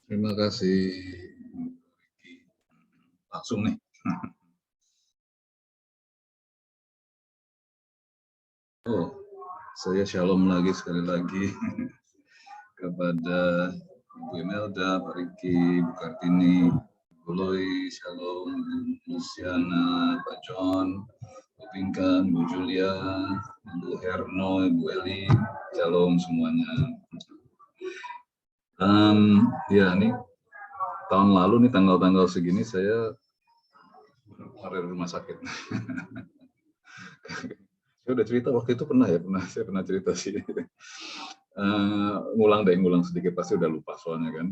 Terima kasih. Langsung nih. Oh, saya shalom lagi sekali lagi kepada Ibu Imelda, Pak Riki, Bu Kartini, Bu Loi, shalom, Bu Luciana, Pak John, Bu Pinkan, Bu Julia, Bu Herno, Bu Eli, shalom semuanya. Ya, nih tahun lalu nih tanggal-tanggal segini saya keluar dari rumah sakit. Saya udah cerita waktu itu saya pernah cerita sih. Ngulang sedikit pasti udah lupa soalnya kan.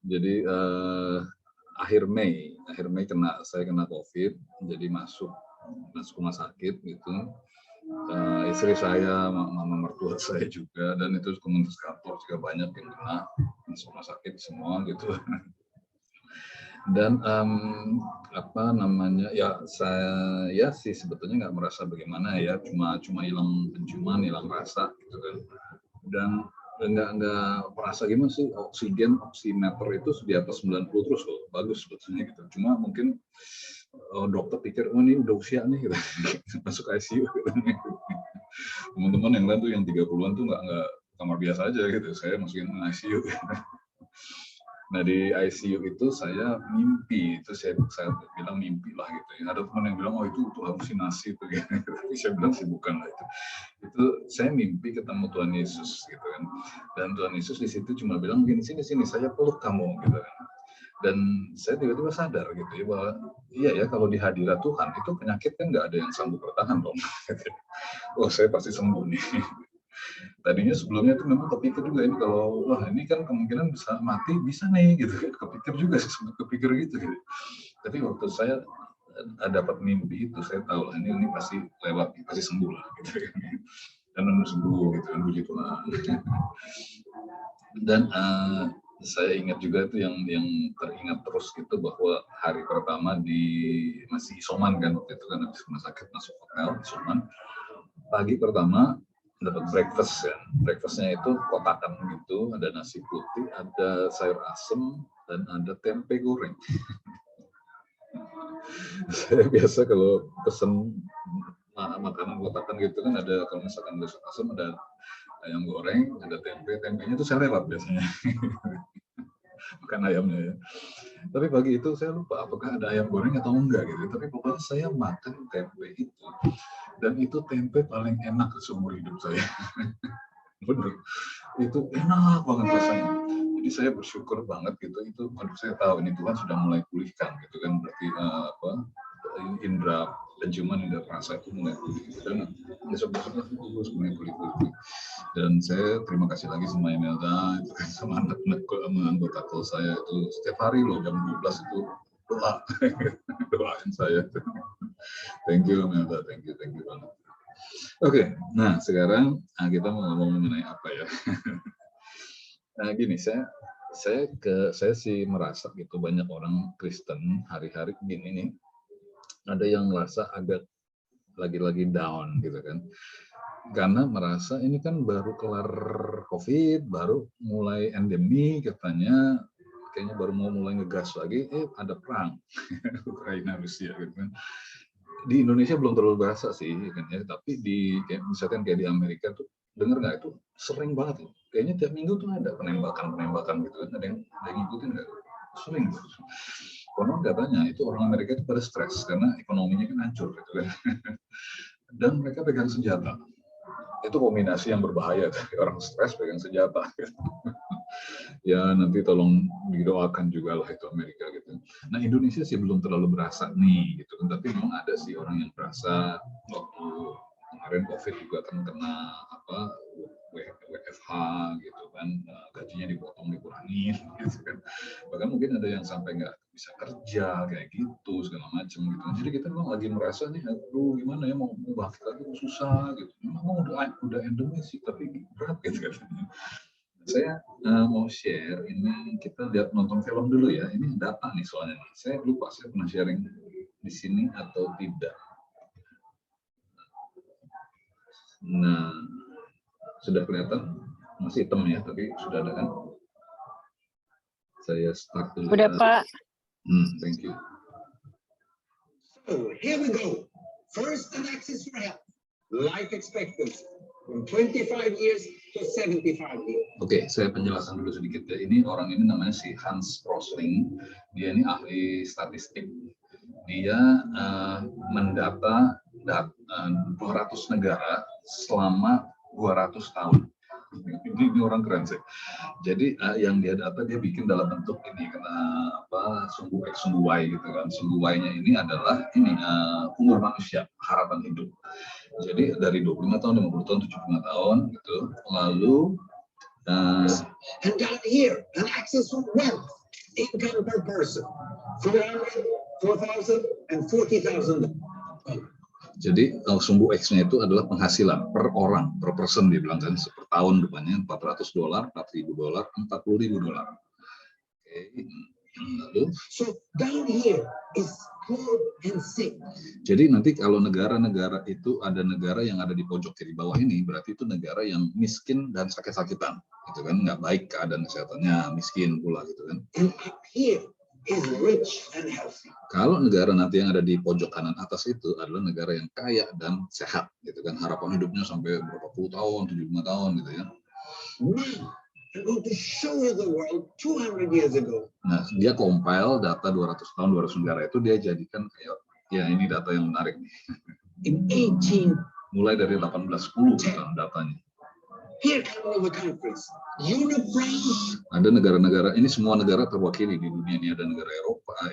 Jadi akhir Mei saya kena COVID, jadi masuk rumah sakit gitu. Istri saya, mama mertua saya juga, dan itu komunitas kantor juga banyak yang kena masuk rumah sakit semua gitu. Dan apa namanya ya saya sih sebetulnya nggak merasa bagaimana ya, cuma hilang penciuman, hilang rasa gitu kan, dan nggak merasa gimana sih, oximeter itu di atas 90 terus loh, bagus sebetulnya gitu. Cuma mungkin dokter pikir oh ini udah usia nih gitu. Masuk ICU gitu. Teman-teman yang lain tuh yang 30-an tuh nggak kamar biasa aja gitu, saya masukin ICU. Nah di ICU itu saya mimpi, itu saya bilang mimpi lah gitu ya. Ada teman yang bilang oh itu halusinasi itu gitu. Tapi saya bilang sih bukan lah itu. Itu saya mimpi ketemu Tuhan Yesus gitu kan. Dan Tuhan Yesus di situ cuma bilang gini, sini saya peluk kamu gitu kan. Dan saya tiba-tiba sadar gitu ya bahwa iya ya kalau di hadirat Tuhan itu penyakit kan nggak ada yang sanggup bertahan dong. Oh saya pasti sembuh nih. Tadinya sebelumnya tuh memang kepikir juga ini kalau wah ini kan kemungkinan bisa mati bisa nih gitu kan, kepikir juga sih, sempat kepikir gitu. Tapi waktu saya dapat mimpi itu saya tahu lah ini pasti lewat, pasti sembuh lah gitu kan. Dan sembuh gitu kan, puji Tuhan. Dan saya ingat juga itu yang teringat terus gitu bahwa hari pertama masih isoman kan waktu itu kan, habis rumah sakit masuk hotel isoman, pagi pertama dapat breakfast ya. Breakfastnya itu kotakan gitu, ada nasi putih, ada sayur asem, dan ada tempe goreng. Saya biasa kalau pesen makanan kotakan gitu kan ada, kalau misalkan ada sayur asem, ada ayam goreng, ada tempenya itu saya lewat biasanya. Bukan ayamnya ya. Tapi pagi itu saya lupa apakah ada ayam goreng atau enggak gitu. Tapi pokoknya saya makan tempe itu. Dan itu tempe paling enak seumur hidup saya. Bener, itu enak banget rasanya. Jadi saya bersyukur banget gitu, itu saya tahu ini Tuhan sudah mulai pulihkan gitu kan, berarti indera penciuman, indera rasa itu mulai pulih gitu. Dan besok-besoknya terus mulai pulih. Dan saya terima kasih lagi sama Imelda itu kan, sama anak-anak anggota kelas saya itu setiap hari loh jam 12 itu doain saya. Thank you Imelda, thank you banget. Oke, nah sekarang kita mau ngomong mengenai apa ya? Nah gini, saya sih merasa gitu banyak orang Kristen hari-hari gini nih, ada yang merasa agak lagi down gitu kan, karena merasa ini kan baru kelar COVID, baru mulai endemi katanya, kayaknya baru mau mulai ngegas lagi, ada perang Ukraina Rusia gitu kan. Di Indonesia belum terlalu berasa sih kan ya, tapi misalkan kayak di Amerika tuh denger nggak itu sering banget loh. Kayaknya tiap minggu tuh ada penembakan gitu kan, ada yang ngikutin nggak? Sering. Konon katanya itu orang Amerika itu pada stres karena ekonominya kan hancur gitu kan. Dan mereka pegang senjata. Itu kombinasi yang berbahaya, orang stres pegang senjata. Ya nanti tolong didoakan juga lah itu Amerika gitu. Nah Indonesia sih belum terlalu berasa nih gitu kan, tapi memang ada sih orang yang berasa waktu kemarin COVID juga kan kena apa WFH gitu kan, gajinya dikurangi gitu kan, bahkan mungkin ada yang sampai nggak bisa kerja kayak gitu segala macam gitu. Jadi kita memang lagi merasa nih, aduh gimana ya mau bangkit lagi susah gitu. Memang udah endemi sih tapi berat gitu kan. Saya mau share ini, kita lihat nonton film dulu ya. Ini data nih soalnya nih. Saya lupa saya pernah sharing di sini atau tidak. Nah, sudah kelihatan masih hitam ya, tapi sudah ada kan? Saya start dulu. Udah, ya. Pak. Thank you. So here we go. First, an access for health. Life expectancy from 25 years to 75 years. Oke, saya penjelasan dulu sedikit ya. Ini orang ini namanya si Hans Rosling. Dia ini ahli statistik. Dia mendata 200 negara selama 200 tahun. Ini orang keren sih. Jadi yang dia data dia bikin dalam bentuk ini karena sumbu X sumbu Y gitu kan. Sumbu Y-nya ini adalah umur manusia, harapan hidup. Jadi dari 25 tahun, 50 tahun, 75 tahun gitu. Lalu and down here, an access for wealth, income per person, 400, 4,000 and 40,000. jadi sumbu X-nya itu adalah penghasilan per orang, per person dia bilang kan, per tahun depannya $400, $4.000, $40.000. Oke, lalu. So down here is poor and sick. Jadi nanti kalau negara-negara itu ada negara yang ada di pojok kiri bawah ini, berarti itu negara yang miskin dan sakit-sakitan, gitu kan, nggak baik keadaan kesehatannya, miskin pula gitu kan. And up here is rich and healthy. Kalau negara nanti yang ada di pojok kanan atas itu adalah negara yang kaya dan sehat, gitu kan, harapan hidupnya sampai berapa puluh tahun, 75 tahun gitu ya. Now, I'm going to show you the world 200 years ago. Nah, dia compile data 200 tahun 200 negara itu dia jadikan kayak, ya ini data yang menarik nih. In 18, Mulai dari 1810 kan datanya. here come all the countries. Europe brown, Ada negara-negara, ini semua negara terwakili di dunia ini. Ada negara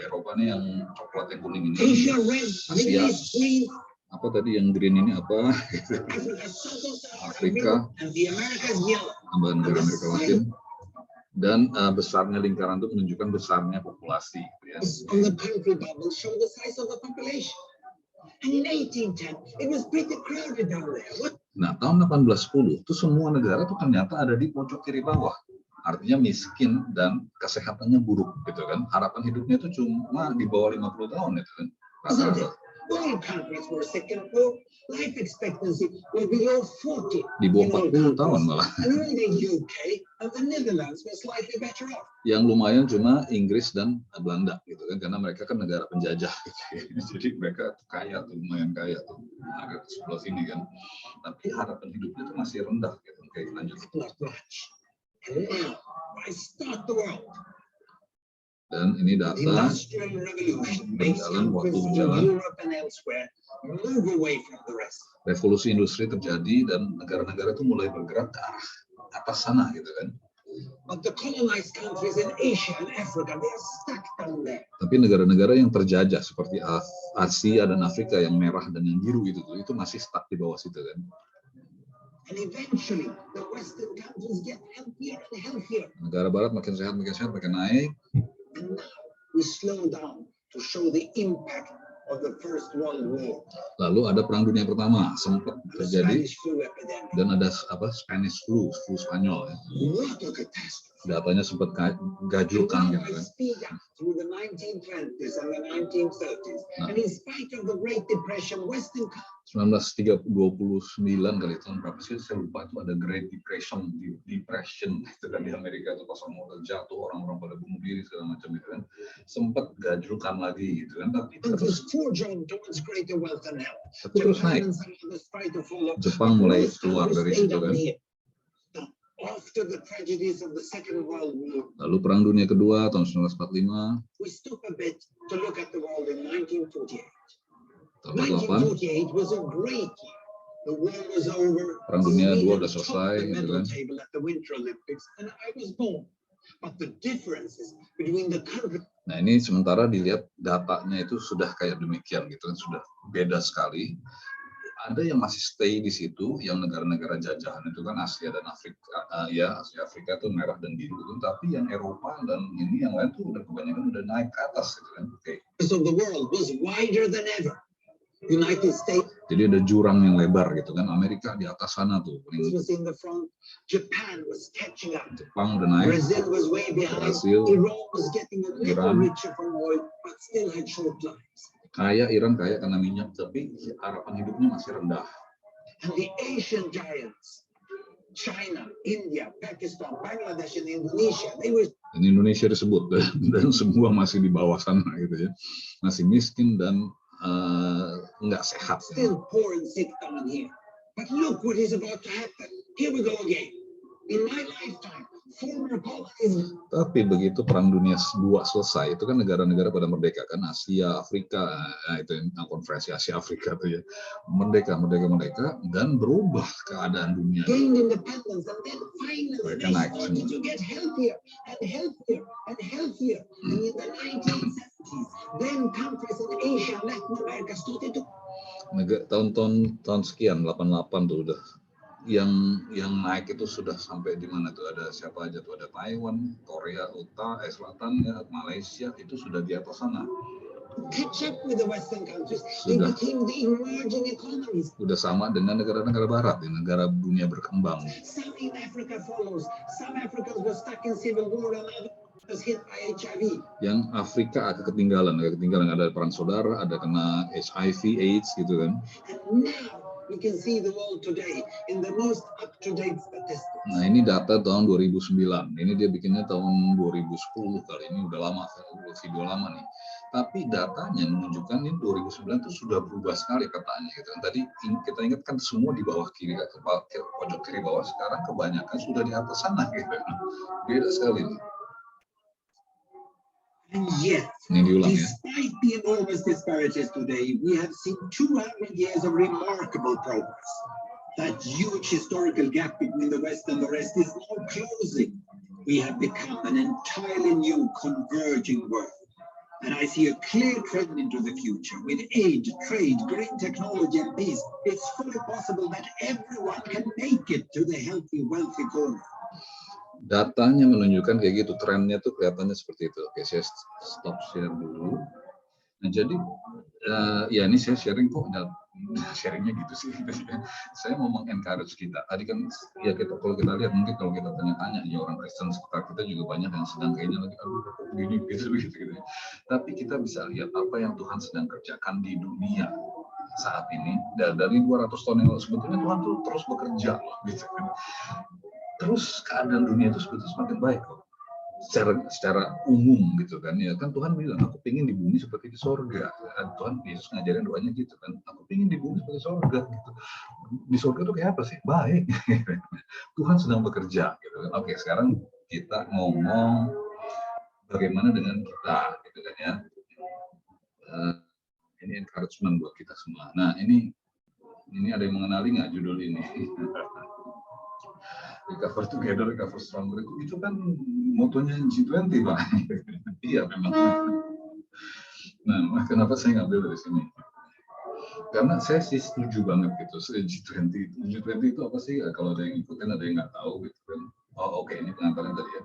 Eropa ini yang coklat yang kuning ini. Asia red, Middle Asia, East green, apa tadi yang green ini apa? Africa southern Sahara, Afrika, and the Americas yellow. tambah negara Amerika Latin. Dan besarnya lingkaran itu menunjukkan besarnya populasi. Ya. On the country bubble show the size of the population. And in 1810, it was pretty crowded down there. What? Nah, tahun 1810 itu semua negara itu ternyata ada di pojok kiri bawah. Artinya miskin dan kesehatannya buruk gitu kan. Harapan hidupnya itu cuma di bawah 50 tahun gitu kan. Isn't it? Rata-rata. All countries were sick and poor. Life expectancy was below 40. Di bawah in all 40 tahun countries. malah. And only the UK and the Netherlands were slightly better off. Yang lumayan cuma Inggris dan Belanda gitu kan, karena mereka kan negara penjajah gitu ya. Jadi mereka kaya tuh, lumayan kaya tuh, agak sebelah sini kan. Tapi harapan hidupnya itu masih rendah gitu. Oke, lanjut. Not much. And now, I start the world. Dan ini The data Industrial Revolution makes berjalan, waktu countries in berjalan. Europe and elsewhere move away from the rest. Revolusi industri terjadi dan negara-negara itu mulai bergerak ke arah atas sana gitu kan. But the colonized countries in Asia and Africa, they are stuck down there. Tapi negara-negara yang terjajah seperti Asia dan Afrika yang merah dan yang biru itu masih stuck di bawah situ kan. And eventually, the Western countries get healthier and healthier. Negara barat makin sehat, makin naik. And now we slow down to show the impact of the First World War. Lalu ada Perang Dunia Pertama sempat The terjadi Spanish flu epidemic. dan ada Spanish flu Spanyol ya. What a catastrophe. Datanya sempat And gajlukan now gitu we kan. speed up through the 1920s and the 1930s. And in spite of the Great Depression, Western countries 1929 kali tahun berapa sih saya lupa, itu ada Great Depression itu kan di Amerika itu pas modal jatuh orang-orang pada bunuh diri segala macam itu kan, sempat gajlukan lagi gitu kan, tapi terus forge on towards greater wealth and health. terus naik. Japan and some others try to follow. Jepang mulai Most keluar countries dari stayed situ up kan. here. Now, after the tragedies of the Second World War, Lalu Perang Dunia Kedua tahun 1945, we stop a bit to look at the world in 1948. tahun 48 1948 was a great year. The war was over. Perang Dunia II udah Sweden selesai topped the gitu medal kan. table at the Winter Olympics, and I was born. But the differences between the countries. Nah ini sementara dilihat datanya itu sudah kayak demikian gitu kan, sudah beda sekali. Ada yang masih stay di situ, yang negara-negara jajahan itu kan Asia dan Afrika, ya Asia Afrika itu merah dan biru, tapi yang Eropa dan ini yang lain tuh udah kebanyakan udah naik ke atas gitu kan. Oke. So the world was wider than ever. United States Jadi ada jurang yang lebar gitu kan, Amerika di atas sana tuh, was in the front. Japan was catching up. Jepang udah naik, Brazil was way behind. Brazil, Iran was getting a little Iran. richer from oil, but still had short lives. kaya Iran kaya karena minyak, tapi harapan hidupnya masih rendah. And the Asian giants, China, India, Pakistan, Bangladesh, and Indonesia, they were Dan Indonesia disebut dan semua masih di bawah sana gitu ya, masih miskin dan nggak sehat. Still poor and sick down here. But look what is about to happen. Here we go again. In my lifetime, former colonies. Tapi begitu Perang Dunia II selesai, itu kan negara-negara pada merdeka kan, Asia, Afrika, itu yang konferensi Asia Afrika itu ya, merdeka, dan berubah keadaan dunia. Gained independence, and then finally Mereka they naik started semua. to get healthier and healthier and healthier. And in the 1970s, then countries in Asia and Latin America started to. Tahun sekian 88 tuh udah yang naik itu sudah sampai di mana tuh, ada siapa aja tuh, ada Taiwan, Korea Selatan ya, Malaysia itu sudah di atas sana. Catch up with the Western countries. They became the emerging economies. Sudah sama dengan negara-negara barat, negara dunia berkembang. South Africa follows. Some Africans were stuck in civil war and others hit by HIV. Yang Afrika agak ketinggalan, ada perang saudara, ada kena HIV/AIDS gitu kan. And now we can see the world today in the most up-to-date statistics. Nah ini data tahun 2009, ini dia bikinnya tahun 2010 kali, ini udah lama, video lama nih. Tapi datanya menunjukkan ini 2009 itu sudah berubah sekali petanya gitu. Tadi kita ingat kan semua di bawah kiri, pojok kiri bawah, sekarang kebanyakan sudah di atas sana gitu. Beda sekali nih. And yet, despite the enormous disparities today, we have seen 200 years of remarkable progress. That huge historical gap between the West and the rest is now closing. We have become an entirely new converging world. And I see a clear trend into the future. With aid, trade, green technology, and peace, it's fully possible that everyone can make it to the healthy, wealthy corner. Datanya menunjukkan kayak gitu, trennya tuh kelihatannya seperti itu. Oke, saya stop share dulu. Nah, jadi ya ini saya sharing kok, sharingnya gitu sih. Saya mau mengencourage kita. Tadi kan ya kalau kita lihat, mungkin kalau kita tanya-tanya ya orang Kristen sekitar kita juga banyak yang sedang kayaknya lagi gini gitu. Tapi kita bisa lihat apa yang Tuhan sedang kerjakan di dunia saat ini. Dari 200 tahun yang lalu sebetulnya Tuhan tuh terus bekerja gitu kan. Terus keadaan dunia itu sebetulnya semakin baik kok. Secara umum gitu kan, ya kan Tuhan bilang aku pengen di bumi seperti di sorga. Tuhan Yesus ngajarin doanya gitu kan, aku pengen di bumi seperti sorga gitu. Di sorga itu kayak apa sih? Baik. Tuhan sedang bekerja gitu kan. Oke, sekarang kita ngomong bagaimana dengan kita gitu kan ya. Ini encouragement buat kita semua. Nah ini ada yang mengenali nggak judul ini? Recover together, recover stronger itu kan motonya G20 Pak. Iya memang. Nah, kenapa saya ngambil dari sini? Karena saya sih setuju banget gitu. G20 itu apa sih? Kalau ada yang ikutin, ada yang nggak tahu gitu kan. Oh oke, ini pengantarnya tadi ya.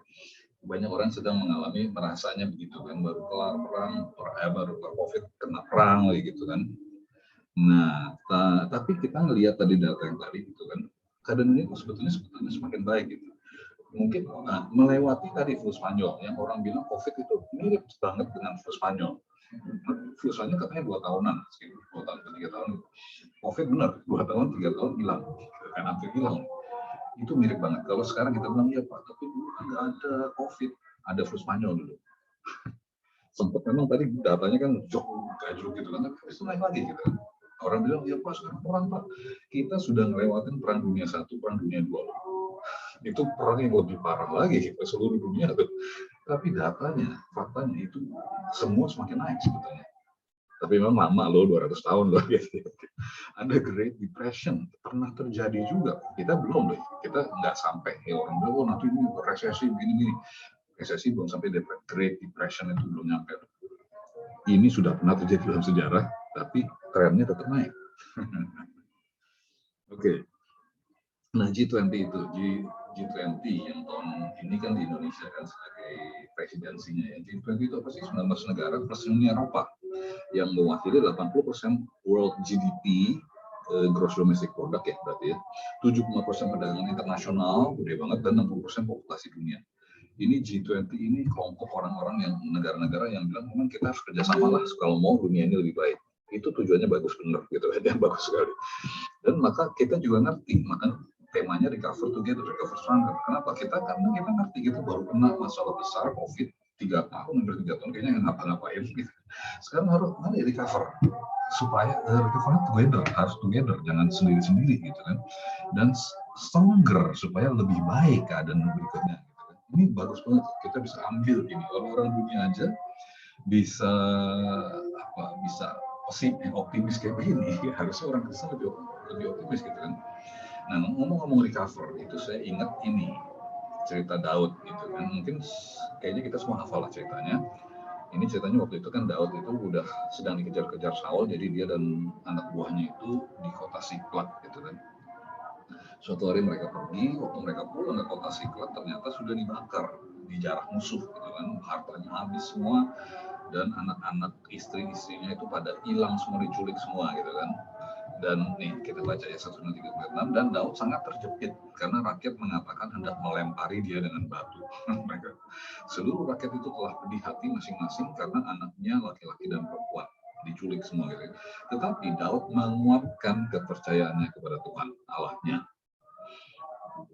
Banyak orang sedang mengalami merasanya begitu kan, baru kelar perang, baru kelar COVID, kena perang lagi gitu kan. Nah, tapi kita ngelihat tadi data yang tadi gitu kan. Keadaan ini sebetulnya semakin baik gitu. Mungkin melewati tadi flu Spanyol yang orang bilang COVID itu mirip banget dengan flu Spanyol. Flu Spanyol katanya 2 tahunan, sekitar 2 tahun ke 3 tahun. COVID benar 2 tahun 3 tahun hilang, kan hampir hilang. Itu mirip banget. Kalau sekarang kita bilang ya Pak, tapi dulu nggak ada COVID, ada flu Spanyol dulu. Sempat memang tadi datanya kan gajruk gitu kan, tapi itu naik lagi gitu. Orang bilang, ya Pak, sekarang perang Pak. Kita sudah ngelewatin perang dunia 1, perang dunia 2. Itu perang yang lebih parah lagi ke seluruh dunia tuh. Tapi datanya, faktanya itu semua semakin naik sebetulnya. Tapi memang lama loh, 200 tahun loh. Ada Great Depression, pernah terjadi juga. Kita belum loh, kita nggak sampai. Ya orang bilang, oh nanti ini resesi begini-gini. Resesi belum sampai, Great Depression itu belum nyampe. Ini sudah pernah terjadi dalam sejarah, tapi trennya tetap naik. Oke. Nah, G20 itu, G20 yang tahun ini kan di Indonesia kan sebagai presidensinya ya. G20 itu apa sih? 19 negara plus Uni Eropa yang mewakili 80% world GDP, gross domestic product ya berarti ya. 70% perdagangan internasional, gede banget, dan 60% populasi dunia. Ini G20 ini kelompok orang-orang yang negara-negara yang bilang memang kita harus kerjasama lah kalau mau dunia ini lebih baik. Itu tujuannya bagus bener gitu kan, bagus sekali. Dan maka kita juga ngerti, temanya recover together, recover stronger. Kenapa? Karena kita ngerti kita baru kena masalah besar COVID 3 tahun, hampir 3 tahun kayaknya nggak ngapa-ngapain gitu. Sekarang harus recover supaya recover together, harus together, jangan sendiri-sendiri gitu kan. Dan stronger supaya lebih baik keadaan berikutnya. Gitu kan. Ini bagus banget, kita bisa ambil ini. Orang-orang dunia aja bisa optimis kayak begini. Harusnya orang Kristen lebih optimis gitu kan. Nah, ngomong-ngomong recover, itu saya ingat ini cerita Daud gitu kan. Mungkin kayaknya kita semua hafal lah ceritanya. Ini ceritanya waktu itu kan Daud itu udah sedang dikejar-kejar Saul, jadi dia dan anak buahnya itu di kota Siklag gitu kan. Suatu hari mereka pergi, waktu mereka pulang ke kota Siklag ternyata sudah dibakar, dijarah musuh gitu kan, hartanya habis semua, dan anak-anak istri-istrinya itu pada hilang semua, diculik semua gitu kan. Dan nih kita baca ya 1 Samuel 3:6, dan Daud sangat terjepit karena rakyat mengatakan hendak melempari dia dengan batu. Seluruh rakyat itu telah pedih hati masing-masing karena anaknya laki-laki dan perempuan diculik semua gitu. Tetapi Daud menguatkan kepercayaannya kepada Tuhan Allahnya.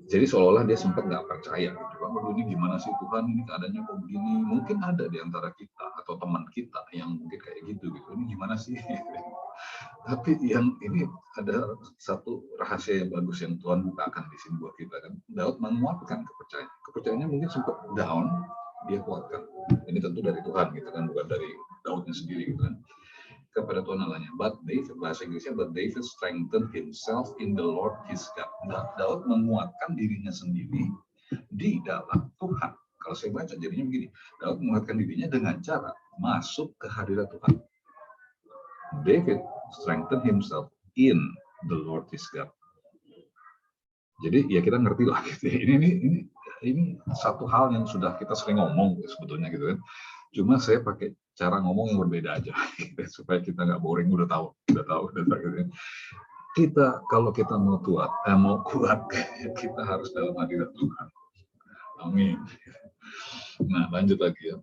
Jadi seolah-olah dia sempat nggak percaya gitu. Waduh, ini gimana sih Tuhan, ini keadaannya kok begini. Mungkin ada di antara kita atau teman kita yang mungkin kayak gitu. Ini gimana sih? Tapi yang ini ada satu rahasia yang bagus yang Tuhan bukakan di sini buat kita kan. Daud menguatkan kepercayaan. Kepercayaannya mungkin sempat down, dia kuatkan. Ini tentu dari Tuhan gitu kan, bukan dari Daudnya sendiri gitu kan. Kepada Tuhan Allahnya. But David, bahasa Inggrisnya, but David strengthened himself in the Lord his God. Daud menguatkan dirinya sendiri di dalam Tuhan. Kalau saya baca jadinya begini, Daud menguatkan dirinya dengan cara masuk ke hadirat Tuhan. David strengthened himself in the Lord his God. Jadi ya kita ngerti lah gitu. Ini satu hal yang sudah kita sering ngomong sebetulnya gitu kan. Cuma saya pakai cara ngomong yang berbeda aja supaya kita nggak boring, udah tahu gitu. Kalau kita mau kuat, kita harus dalam hadirat Tuhan. Amin. Nah, lanjut lagi ya.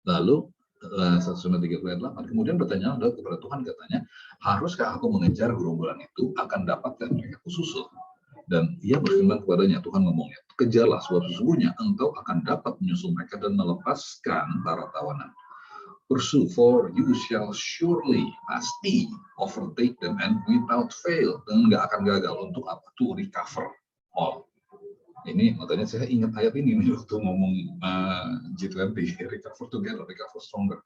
Lalu 1 Samuel 3:8, kemudian bertanya Daud kepada Tuhan, katanya, haruskah aku mengejar gerombolan itu, akan dapatkah mereka kususul? Dan ia berfirman kepadanya, Tuhan ngomongnya, kejarlah, sebab sesungguhnya engkau akan dapat menyusul mereka dan melepaskan para tawanan. Pursue, for you shall surely, pasti overtake them and without fail, dan nggak akan gagal. Untuk apa? To recover all. Ini makanya saya ingat ayat ini waktu ngomong G20, recover together, recover stronger.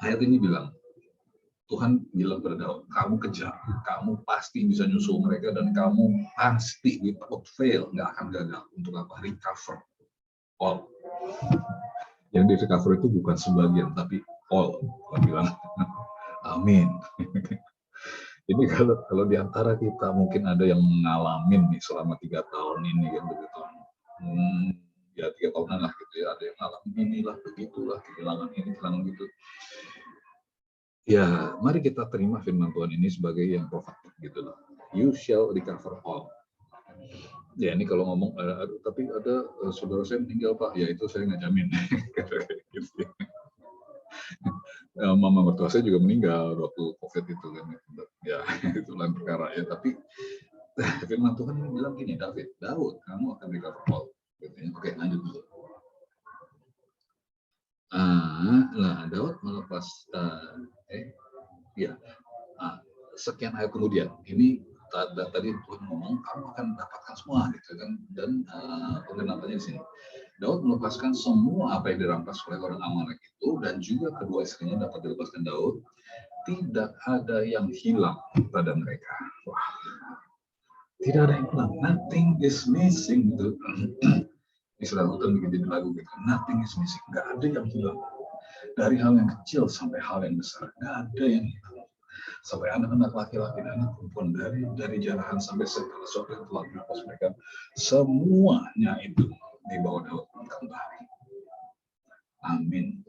Ayat ini bilang, Tuhan bilang pada Daud, kamu kejar, kamu pasti bisa nyusul mereka, dan kamu pasti without fail, nggak akan gagal. Untuk apa? Recover all. Yang di recover itu bukan sebagian, tapi all. Tuhan bilang, amin. Ini kalau di antara kita mungkin ada yang ngalamin nih selama 3 tahun ini kan begitu. Ya 3 tahunan lah gitu ya, ada yang ngalamin inilah, begitulah, kehilangan ini, kehilangan gitu. Ya, mari kita terima firman Tuhan ini sebagai yang profetik gitu loh. You shall recover all. Ya, ini kalau ngomong, tapi ada saudara saya meninggal Pak, ya itu saya nggak jamin. Mama mertua saya juga meninggal waktu COVID itu kan. Ya, itu lain perkara ya. Tapi firman Tuhan bilang gini, Daud, kamu akan recover all. Oke, lanjut dulu. Nah, Daud melepas sekian ayat kemudian ini tadi Tuhan ngomong kamu akan dapatkan semua gitu kan, dan pengenapannya di sini Daud melepaskan semua apa yang dirampas oleh orang Amalek itu, dan juga kedua istrinya dapat dilepaskan Daud. Tidak ada yang hilang pada mereka. Wah, tidak ada yang hilang. Nothing is missing gitu. Istilah Hutan bikin lagu gitu. Nothing is missing. Nggak ada yang hilang. Dari hal yang kecil sampai hal yang besar, nggak ada yang hilang. Sampai anak-anak laki-laki dan anak perempuan, dari jarahan sampai segala sesuatu yang telah dilepas mereka, semuanya itu dibawa Daud kembali. Amin.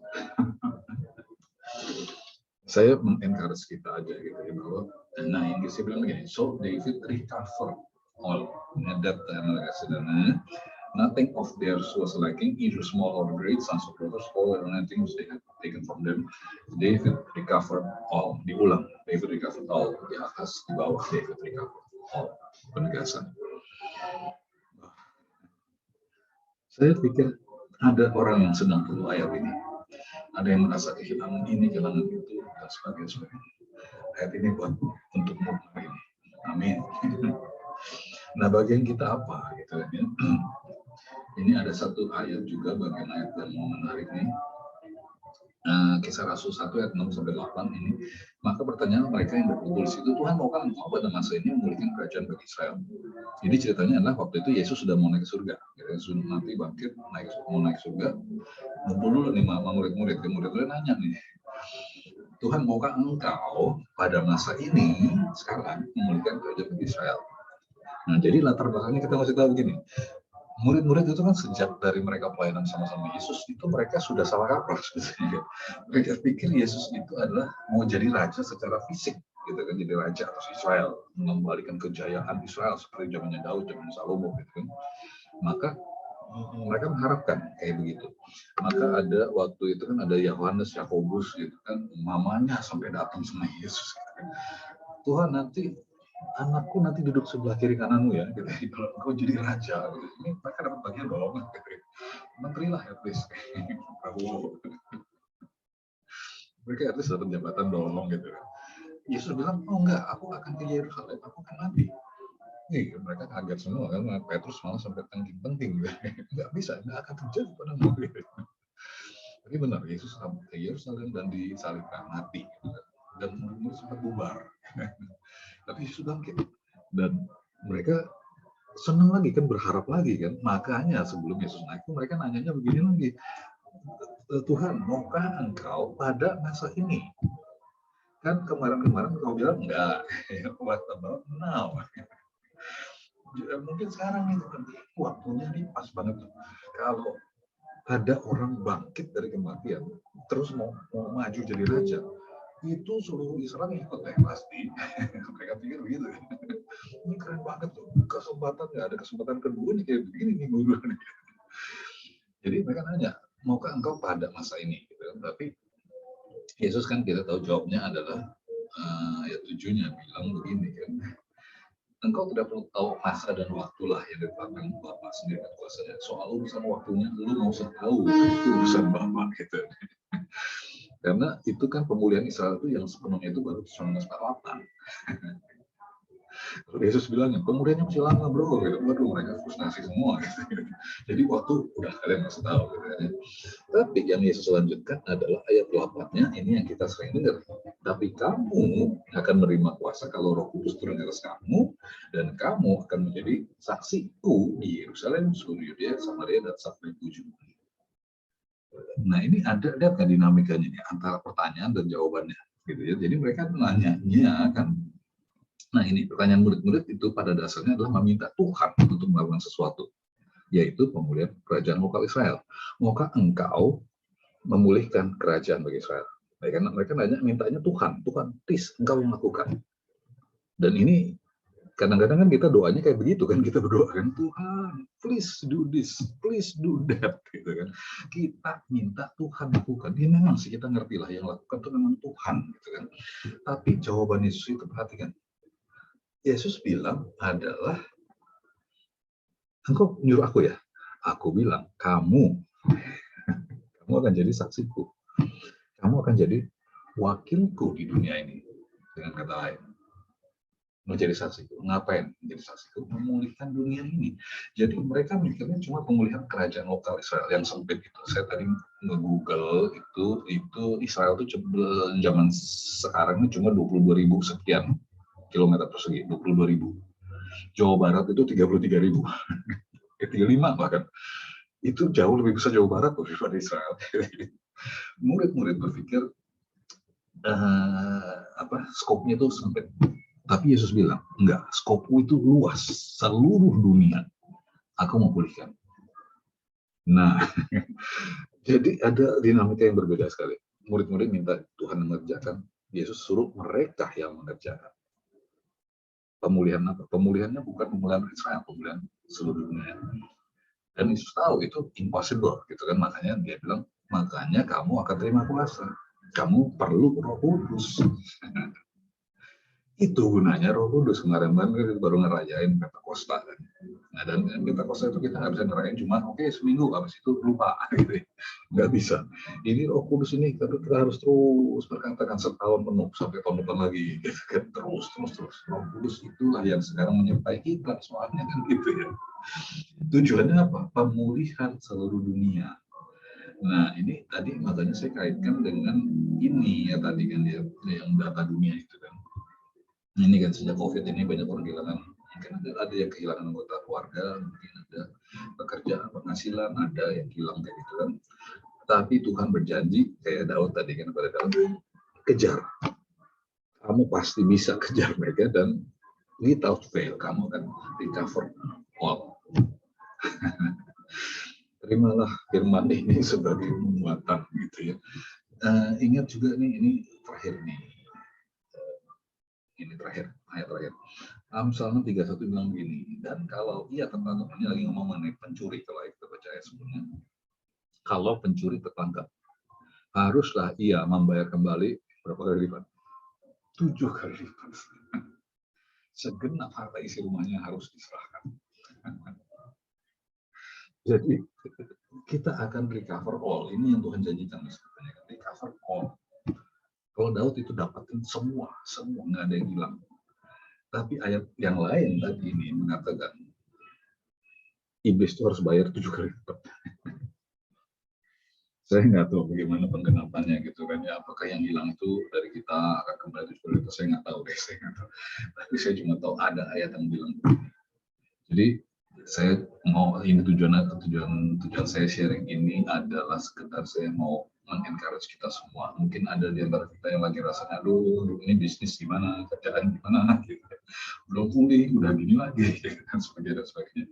Saya mengencourage kita aja gitu ya, bahwa yang saya bilang begini, so David recover all that nothing of theirs was lacking, either small or great, sons or daughters, all and anything they had taken from them. David recovered all. Diulang, David recovered all. Di atas, di bawah, David recovered penegasan. Saya pikir ada orang yang sedang perlu ayat ini. Ada yang merasa kehilangan ini, kehilangan itu, dan sebagainya. Ayat ini buat untukmu hari ini. Amin. Nah, bagian kita apa? Gitu, ya. Ini ada satu ayat juga, bagian ayat yang menarik nih. Kisah Rasul 1 ayat 6-8 ini. Maka pertanyaan mereka yang berkumpul di situ, Tuhan maukah engkau pada masa ini memulihkan kerajaan bagi Israel? Jadi ceritanya adalah waktu itu Yesus sudah mau naik ke surga. Yesus nanti bangkit, mau naik surga. Ngumpul dulu nih sama murid-murid. Murid-murid nanya nih, Tuhan maukah engkau pada masa ini sekarang memulihkan kerajaan bagi Israel? Nah, jadi latar belakangnya kita masih tahu begini. Murid-murid itu kan sejak dari mereka pelayanan sama-sama Yesus itu mereka sudah salah kaprah sebetulnya. Mereka pikir Yesus itu adalah mau jadi raja secara fisik, gitu kan, jadi raja atas Israel, mengembalikan kejayaan Israel seperti zamannya Daud, zaman Salomo, gitu kan. Maka mereka mengharapkan kayak begitu. Maka ada waktu itu kan ada Yohanes, Yakobus, gitu kan, mamanya sampai datang sama Yesus, gitu kan. Tuhan nanti anakku nanti duduk sebelah kiri kananmu ya, gitu. Kalau engkau jadi raja, gitu. Ini mereka dapat bagian dong, gitu. Menteri lah ya, please. Prabowo. Mereka at least dapat jabatan dong, gitu. Yesus bilang, oh enggak, aku akan ke Yerusalem, aku akan mati. Nih, mereka kaget semua kan, Petrus malah sampai penting-penting, gitu. Enggak bisa, enggak akan terjadi padamu. Gitu. Tapi benar, Yesus ke Yerusalem dan disalibkan, mati, gitu. Dan murid-murid sempat bubar. Tapi Yesus bangkit dan mereka senang lagi kan, berharap lagi kan. Makanya sebelum Yesus naik mereka nanyanya begini lagi, Tuhan maukah engkau pada masa ini? Kan kemarin-kemarin kau bilang enggak, what about now? Mungkin sekarang itu kan waktunya nih pas banget. Kalau ada orang bangkit dari kematian terus mau maju jadi raja, itu seluruh Israel ikut pasti. Mereka pikir begitu. Ini keren banget tuh, kesempatan, nggak ada kesempatan kedua nih kayak begini nih guru. Jadi mereka nanya, maukah engkau pada masa ini? Gitu. Tapi Yesus kan kita tahu jawabnya adalah ayat 7-nya bilang begini kan, engkau tidak perlu tahu masa dan waktulah yang ditetapkan Bapa sendiri dan kuasanya. Soal urusan waktunya, lu nggak usah tahu, itu urusan Bapa gitu. Karena itu kan pemulihan Israel itu yang sepenuhnya itu baru 1948. Yesus bilang, pemulihannya masih lama bro, gitu. Waduh, mereka frustasi semua. Gitu. Jadi waktu udah kalian masih tahu. Gitu. Tapi yang Yesus lanjutkan adalah ayat 8-nya, ini yang kita sering dengar. Tapi kamu akan menerima kuasa kalau Roh Kudus turun atas kamu, dan kamu akan menjadi saksiku di Yerusalem, seluruh Yudea, Samaria, dan sampai ujung. Nah ini ada lihat kan dinamikanya nih antara pertanyaan dan jawabannya, gitu ya. Jadi mereka nanya kan. Nah ini pertanyaan murid-murid itu pada dasarnya adalah meminta Tuhan untuk melakukan sesuatu, yaitu pemulihan kerajaan lokal Israel. Maukah engkau memulihkan kerajaan bagi Israel? Mereka nanya, mintanya Tuhan, please engkau yang lakukan. Dan ini kadang-kadang kan kita doanya kayak begitu kan, kita berdoa kan, Tuhan please do this, please do that, gitu kan. Kita minta Tuhan lakukan. Ini memang sih kita ngerti lah yang lakukan itu memang Tuhan, gitu kan. Tapi jawaban Yesus itu perhatikan. Yesus bilang adalah, engkau nyuruh aku ya? Aku bilang, kamu akan jadi saksiku. Kamu akan jadi wakilku di dunia ini. Dengan kata lain. Menjadi saksiku. Ngapain menjadi saksiku? Memulihkan dunia ini. Jadi mereka mikirnya cuma pemulihan kerajaan lokal Israel yang sempit itu. Saya tadi nge-google itu Israel itu zaman sekarang ini cuma 22.000 sekian kilometer persegi, 22.000. Jawa Barat itu 33.000. 35 bahkan. Itu jauh lebih besar Jawa Barat daripada Israel. Murid-murid berpikir skopnya itu sempit. Tapi Yesus bilang, enggak, skopku itu luas, seluruh dunia. Aku mau pulihkan. Nah, jadi ada dinamika yang berbeda sekali. Murid-murid minta Tuhan mengerjakan, Yesus suruh mereka yang mengerjakan. Pemulihan apa? Pemulihannya bukan pemulihan Israel, pemulihan seluruh dunia. Dan Yesus tahu itu impossible, gitu kan. Makanya dia bilang, makanya kamu akan terima kuasa. Kamu perlu Roh Kudus. Itu gunanya Roh Kudus. Kemarin kan baru ngerayain Pentakosta kan. Nah, dan Pentakosta itu kita nggak bisa ngerayain cuma oke seminggu, habis itu lupa gitu. Nggak bisa. Ini Roh Kudus ini kita harus terus berkatakan setahun penuh sampai tahun depan lagi gitu kan. Terus. Roh Kudus itulah yang sekarang menyertai kita soalnya kan gitu ya. Tujuannya apa? Pemulihan seluruh dunia. Nah, ini tadi makanya saya kaitkan dengan ini ya tadi kan ya, yang data dunia itu kan. Ini kan sejak COVID ini banyak orang kehilangan, mungkin ada yang kehilangan anggota keluarga, mungkin ada pekerjaan, penghasilan, ada yang hilang kayak gitu kan. Tapi Tuhan berjanji kayak Daud tadi kan pada Daud, kejar. Kamu pasti bisa kejar mereka dan without fail kamu akan recover all. Terimalah firman ini sebagai penguatan gitu ya. Ingat juga nih, ini terakhir nih. Ini terakhir, ayat terakhir. Amsal 31 bilang begini, dan kalau ia tertangkap, ini lagi ngomong mengenai pencuri, kalau kita baca ayat sebelumnya. Kalau pencuri tertangkap, haruslah ia membayar kembali berapa kali lipat? 7 kali lipat. Segenap harta isi rumahnya harus diserahkan. Jadi kita akan recover all. Ini yang Tuhan janjikan sebenarnya, recover all. Kalau Daud itu dapatin semua, nggak ada yang hilang. Tapi ayat yang lain tadi ini mengatakan iblis itu harus bayar 7 kali lipat. Saya nggak tahu bagaimana penggenapannya gitu kan ya. Apakah yang hilang itu dari kita akan kembali 7 kali lipat? Saya nggak tahu deh, saya nggak tahu. Tapi saya cuma tahu ada ayat yang bilang. Jadi saya mau ini tujuan saya sharing ini adalah sekedar saya mau mengencourage kita semua. Mungkin ada di antara kita yang lagi rasanya, aduh ini bisnis gimana, kerjaan gimana, gitu. Belum pulih, udah gini lagi, dan sebagainya.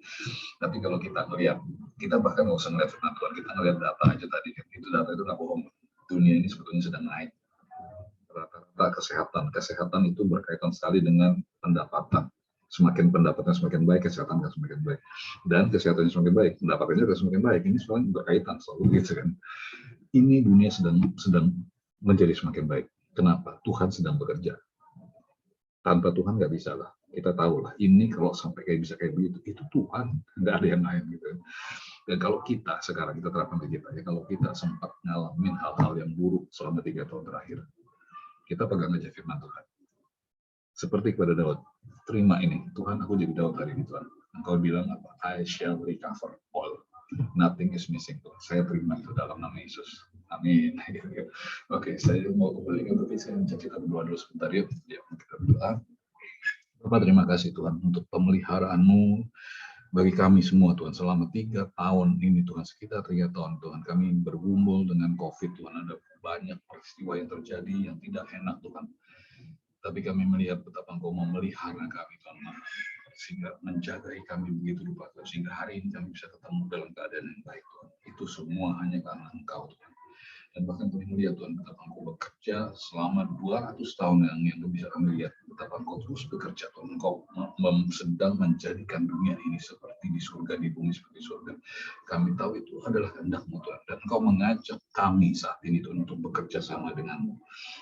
Tapi kalau kita melihat, kita bahkan nggak usah ngeliat firman Tuhan, kita ngeliat data aja tadi, itu data itu nggak bohong. Dunia ini sebetulnya sedang naik. Rata-rata kesehatan itu berkaitan sekali dengan pendapatan. Semakin pendapatnya semakin baik, kesehatan akan semakin baik. Dan kesehatannya semakin baik, pendapatannya akan semakin baik. Ini selalu berkaitan, selalu gitu kan. Ini dunia sedang menjadi semakin baik. Kenapa? Tuhan sedang bekerja. Tanpa Tuhan nggak bisa lah. Kita tahu lah, ini kalau sampai kayak bisa kayak begitu, itu Tuhan, nggak ada yang lain gitu. Dan kalau kita sekarang, kita terapkan ke kita, ya kalau kita sempat ngalamin hal-hal yang buruk selama 3 tahun terakhir, kita pegang aja firman Tuhan. Seperti kepada Daud, terima ini, Tuhan aku jadi Daud hari ini Tuhan. Engkau bilang apa? I shall recover all. Nothing is missing. Tuhan. Saya terima itu dalam nama Yesus. Amin. Oke, saya mau kembali tapi saya kita berdoa dulu sebentar ya. Kita berdoa. Bapak terima kasih Tuhan untuk pemeliharaan-Mu bagi kami semua Tuhan. Selama 3 tahun ini Tuhan, sekitar 3 tahun Tuhan, kami bergumul dengan COVID Tuhan. Ada banyak peristiwa yang terjadi yang tidak enak Tuhan. Tapi kami melihat betapa Engkau memelihara kami Tuhan, sehingga menjagai kami begitu rupa Tuhan, sehingga hari ini kami bisa ketemu dalam keadaan yang baik Tuhan. Itu semua hanya karena Engkau Tuhan. Dan bahkan kami melihat Tuhan betapa Engkau bekerja selama 200 tahun yang bisa kami lihat betapa Engkau terus bekerja Tuhan. Engkau sedang menjadikan dunia ini seperti di surga, di bumi seperti surga. Kami tahu itu adalah kehendak-Mu Tuhan, dan Engkau mengajak kami saat ini Tuhan untuk bekerja sama dengan-Mu.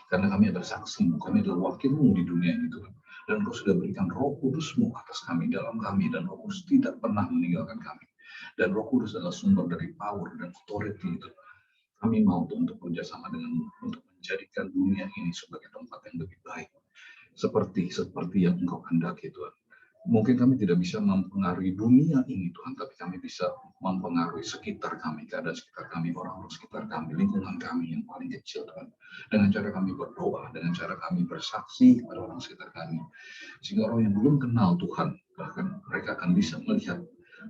Karena kami adalah saksi-Mu, kami adalah wakil-Mu di dunia ini Tuhan. Dan Engkau sudah berikan Roh Kudus-Mu atas kami, dalam kami, dan Roh Kudus tidak pernah meninggalkan kami. Dan Roh Kudus adalah sumber dari power dan authority itu. Kami mau untuk bekerjasama dengan untuk menjadikan dunia ini sebagai tempat yang lebih baik. Seperti yang Engkau kehendaki Tuhan. Mungkin kami tidak bisa mempengaruhi dunia ini Tuhan, tapi kami bisa mempengaruhi sekitar kami, keadaan sekitar kami, orang-orang sekitar kami, lingkungan kami yang paling kecil Tuhan. Dengan cara kami berdoa, dengan cara kami bersaksi kepada orang sekitar kami. Sehingga orang yang belum kenal Tuhan, bahkan mereka akan bisa melihat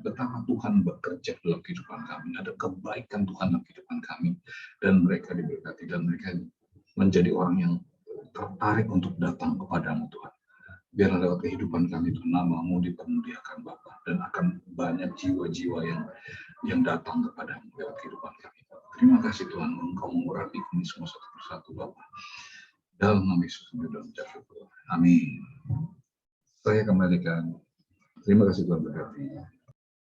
betapa Tuhan bekerja dalam kehidupan kami, ada kebaikan Tuhan dalam kehidupan kami, dan mereka diberkati, dan mereka menjadi orang yang tertarik untuk datang kepadamu Tuhan. Biarlah lewat kehidupan kami Tuhan, nama-Mu dipermuliakan Bapa, dan akan banyak jiwa-jiwa yang datang kepadamu lewat kehidupan kami. Terima kasih Tuhan, Engkau mengurapi kami semua satu persatu Bapa. Dalam nama Yesus dalam syukur. Amin. Saya kembalikan. Terima kasih Tuhan berkati.